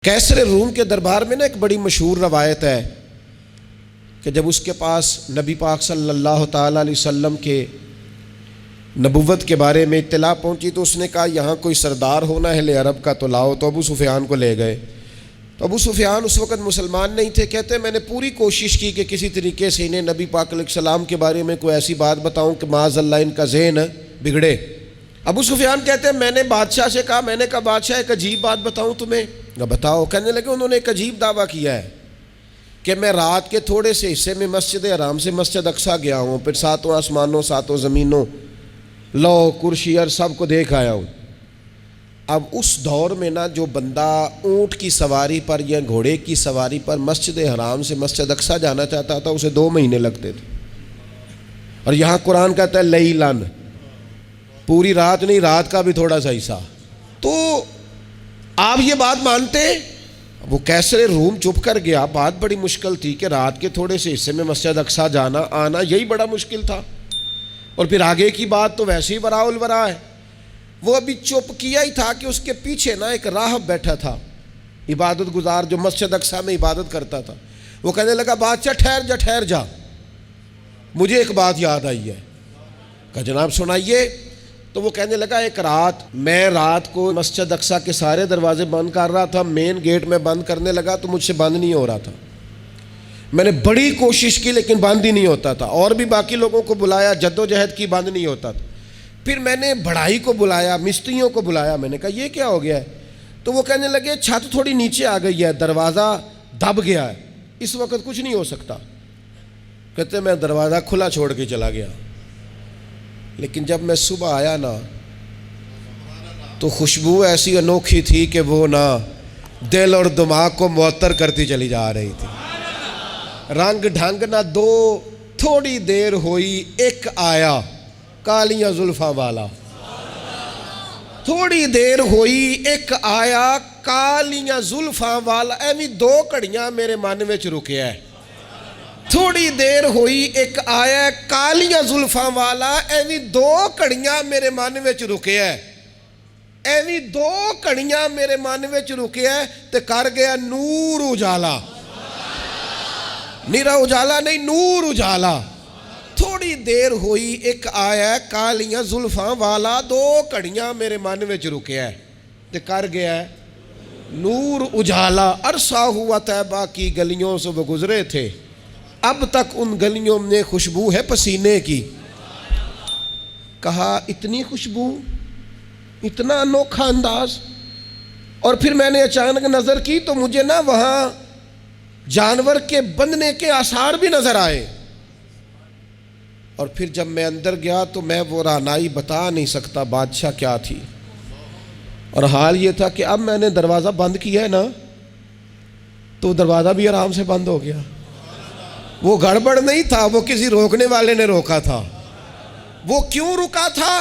کیسر روم کے دربار میں ایک بڑی مشہور روایت ہے کہ جب اس کے پاس نبی پاک صلی اللہ تعالیٰ علیہ وسلم کے نبوت کے بارے میں اطلاع پہنچی تو اس نے کہا یہاں کوئی سردار ہونا ہے عرب کا تو لاؤ، تو ابو سفیان کو لے گئے۔ تو ابو سفیان اس وقت مسلمان نہیں تھے، کہتے میں نے پوری کوشش کی کہ کسی طریقے سے انہیں نبی پاک علیہ السلام کے بارے میں کوئی ایسی بات بتاؤں کہ معاذ اللہ ان کا ذہن بگڑے۔ ابو سفیان کہتے ہیں میں نے بادشاہ سے کہا، میں نے کہا بادشاہ ایک عجیب بات بتاؤں تمہیں؟ بتاؤ۔ کہنے لگے انہوں نے ایک عجیب دعویٰ کیا ہے کہ میں رات کے تھوڑے سے حصے میں مسجد حرام سے مسجد اقصیٰ گیا ہوں، پھر ساتوں آسمانوں ساتوں زمینوں لو کرسی اور سب کو دیکھ آیا ہوں۔ اب اس دور میں جو بندہ اونٹ کی سواری پر یا گھوڑے کی سواری پر مسجد حرام سے مسجد اقصیٰ جانا چاہتا تھا اسے 2 مہینے لگتے تھے، اور یہاں قرآن کہتا ہے لیلن، پوری رات نہیں، رات کا بھی تھوڑا سا حصہ۔ تو آپ یہ بات مانتے؟ وہ کیسر روم چپ کر گیا، بات بڑی مشکل تھی کہ رات کے تھوڑے سے حصے میں مسجد اقصیٰ جانا آنا یہی بڑا مشکل تھا، اور پھر آگے کی بات تو ویسے ہی براء البراء ہے۔ وہ ابھی چپ کیا ہی تھا کہ اس کے پیچھے ایک راہب بیٹھا تھا، عبادت گزار جو مسجد اقصیٰ میں عبادت کرتا تھا۔ وہ کہنے لگا بادشاہ ٹھہر جا، مجھے ایک بات یاد آئی ہے۔ کہا جناب سنائیے۔ تو وہ کہنے لگا ایک رات میں رات کو مسجد اقصیٰ کے سارے دروازے بند کر رہا تھا، مین گیٹ میں بند کرنے لگا تو مجھ سے بند نہیں ہو رہا تھا، میں نے بڑی کوشش کی لیکن بند ہی نہیں ہوتا تھا، اور بھی باقی لوگوں کو بلایا، جد و جہد کی، بند نہیں ہوتا تھا۔ پھر میں نے بڑھائی کو بلایا، مستریوں کو بلایا، میں نے کہا یہ کیا ہو گیا ہے؟ تو وہ کہنے لگے چھت تھوڑی نیچے آ گئی ہے، دروازہ دب گیا ہے، اس وقت کچھ نہیں ہو سکتا۔ کہتے میں دروازہ کھلا چھوڑ کے چلا گیا، لیکن جب میں صبح آیا تو خوشبو ایسی انوکھی تھی کہ وہ دل اور دماغ کو معطر کرتی چلی جا رہی تھی۔ رنگ ڈھنگ دو، تھوڑی دیر ہوئی ایک آیا کالیاں زلفاں والا، تھوڑی دیر ہوئی ایک آیا کالیاں زلفاں والا، ایویں 2 گھڑیاں میرے من وچ رکیا ہے۔ تھوڑی دیر ہوئی ایک آیا کالیاں زلفاں والا، ایویں 2 گھڑیاں میرے من وچ رکیا ہے، ایویں 2 گھڑیاں میرے من وچ رکیا ہے تے کر گیا نور اجالا، نیرا اجالا نہیں، نور اجالا۔ تھوڑی دیر ہوئی ایک آیا کالیاں زلفاں والا، 2 گھڑیاں میرے من وچ رکیا ہے تے کر گیا ہے نور اجالا۔ عرصہ ہوا طیبہ کی گلیوں سے وہ گزرے تھے، اب تک ان گلیوں میں خوشبو ہے پسینے کی۔ کہا اتنی خوشبو، اتنا انوکھا انداز۔ اور پھر میں نے اچانک نظر کی تو مجھے وہاں جانور کے بندنے کے آثار بھی نظر آئے، اور پھر جب میں اندر گیا تو میں وہ رہنائی بتا نہیں سکتا بادشاہ کیا تھی، اور حال یہ تھا کہ اب میں نے دروازہ بند کیا ہے تو دروازہ بھی آرام سے بند ہو گیا۔ وہ گڑبڑ نہیں تھا، وہ کسی روکنے والے نے روکا تھا۔ وہ کیوں رکا تھا؟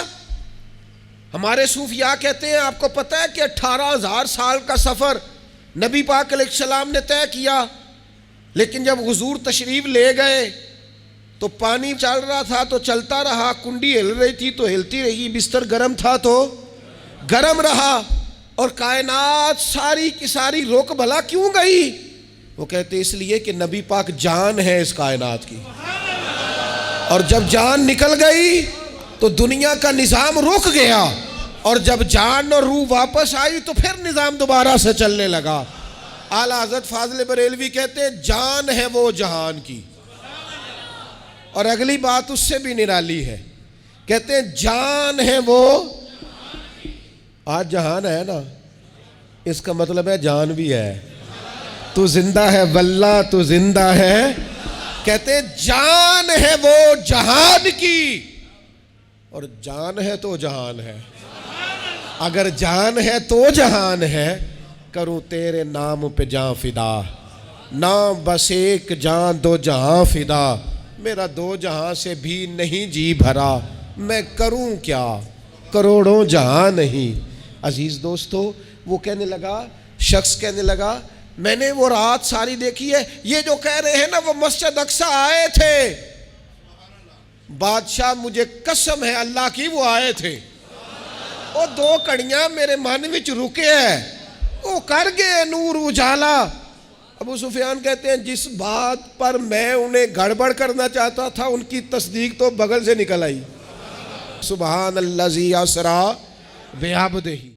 ہمارے صوفیاء کہتے ہیں آپ کو پتہ ہے کہ 18,000 سال کا سفر نبی پاک علیہ السلام نے طے کیا، لیکن جب حضور تشریف لے گئے تو پانی چل رہا تھا تو چلتا رہا، کنڈی ہل رہی تھی تو ہلتی رہی، بستر گرم تھا تو گرم رہا، اور کائنات ساری کی ساری رک بھلا کیوں گئی؟ وہ کہتے اس لیے کہ نبی پاک جان ہے اس کائنات کی، اور جب جان نکل گئی تو دنیا کا نظام رک گیا، اور جب جان اور روح واپس آئی تو پھر نظام دوبارہ سے چلنے لگا۔ اعلیٰ حضرت فاضل بریلوی کہتے ہیں جان ہے وہ جہان کی، اور اگلی بات اس سے بھی نرالی ہے، کہتے ہیں جان ہے وہ، آج جہان ہے اس کا مطلب ہے جان بھی ہے، تو زندہ ہے واللہ تو زندہ ہے۔ کہتے ہیں جان ہے وہ جہان کی، اور جان ہے تو جہان ہے، اگر جان ہے تو جہان ہے، کروں تیرے نام پہ جان فدا، نام بس ایک جان 2 جہاں فدا، میرا 2 جہاں سے بھی نہیں جی بھرا، میں کروں کیا کروڑوں جہاں نہیں۔ عزیز دوستو، وہ کہنے لگا، شخص کہنے لگا میں نے وہ رات ساری دیکھی ہے، یہ جو کہہ رہے ہیں وہ مسجد اقصیٰ آئے تھے، بادشاہ مجھے قسم ہے اللہ کی وہ آئے تھے، وہ 2 گھڑیاں میرے من وچ رکے ہیں، وہ کر گئے نور اجالا۔ ابو سفیان کہتے ہیں جس بات پر میں انہیں گڑبڑ کرنا چاہتا تھا ان کی تصدیق تو بغل سے نکل آئی۔ سبحان الذی اسریٰ بعبدہ۔